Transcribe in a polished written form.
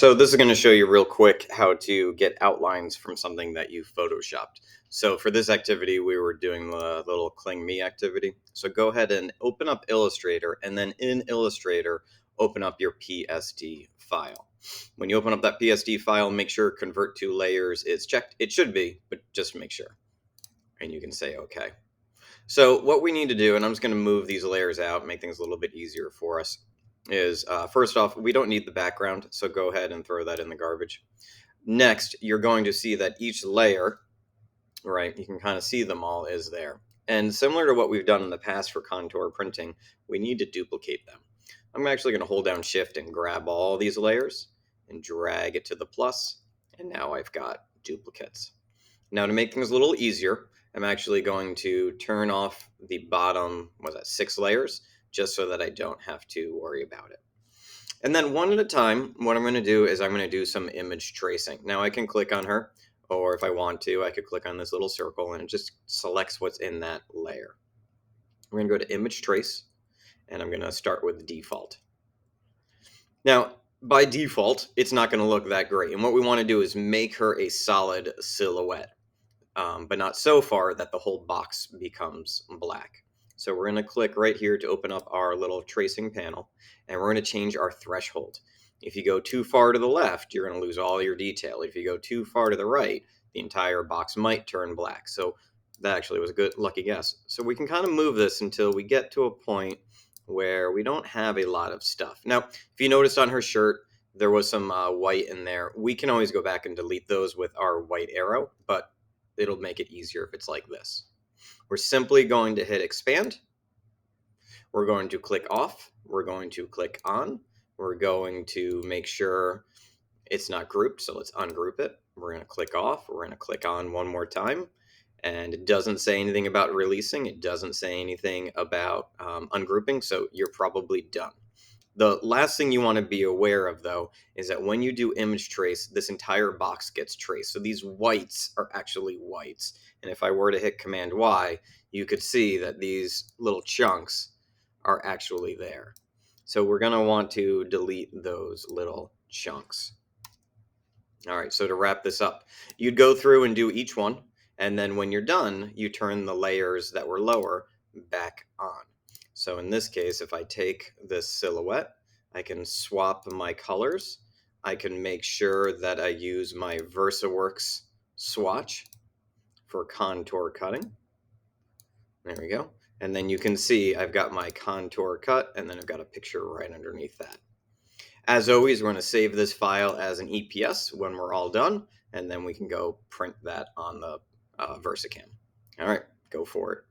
So this is going to show you real quick how to get outlines from something that you photoshopped. So for this activity, we were doing the little Cling Me activity. So go ahead and open up Illustrator, and then in Illustrator, open up your PSD file. When you open up that PSD file, make sure Convert to Layers is checked. It should be, but just make sure. And you can say OK. So what we need to do, and I'm just going to move these layers out, make things a little bit easier for us, is first off, we don't need the background, so go ahead and throw that in the garbage. Next, you're going to see that each layer, right, you can kind of see them all is there. And similar to what we've done in the past for contour printing, we need to duplicate them. I'm actually going to hold down Shift and grab all these layers and drag it to the plus, and now I've got duplicates. Now to make things a little easier, I'm actually going to turn off the bottom, 6 layers, just so that I don't have to worry about it. And then one at a time, what I'm going to do is I'm going to do some image tracing. Now I can click on her, or if I want to, I could click on this little circle and it just selects what's in that layer. I'm going to go to Image Trace, and I'm going to start with Default. Now, by default, it's not going to look that great. And what we want to do is make her a solid silhouette. But not so far that the whole box becomes black. So we're going to click right here to open up our little tracing panel, and we're going to change our threshold. If you go too far to the left, you're going to lose all your detail. If you go too far to the right, the entire box might turn black. So that actually was a good lucky guess. So we can kind of move this until we get to a point where we don't have a lot of stuff. Now, if you noticed on her shirt, there was some white in there. We can always go back and delete those with our white arrow, but it'll make it easier if it's like this. We're simply going to hit expand. We're going to click off. We're going to click on. We're going to make sure it's not grouped, so let's ungroup it. We're going to click off. We're going to click on one more time. And it doesn't say anything about releasing. It doesn't say anything about ungrouping, so you're probably done. The last thing you want to be aware of, though, is that when you do image trace, this entire box gets traced. So these whites are actually whites. And if I were to hit Command Y, you could see that these little chunks are actually there. So we're going to want to delete those little chunks. All right, so to wrap this up, you'd go through and do each one. And then when you're done, you turn the layers that were lower back on. So in this case, if I take this silhouette, I can swap my colors. I can make sure that I use my VersaWorks swatch for contour cutting. There we go. And then you can see I've got my contour cut, and then I've got a picture right underneath that. As always, we're going to save this file as an EPS when we're all done, and then we can go print that on the VersaCam. All right, go for it.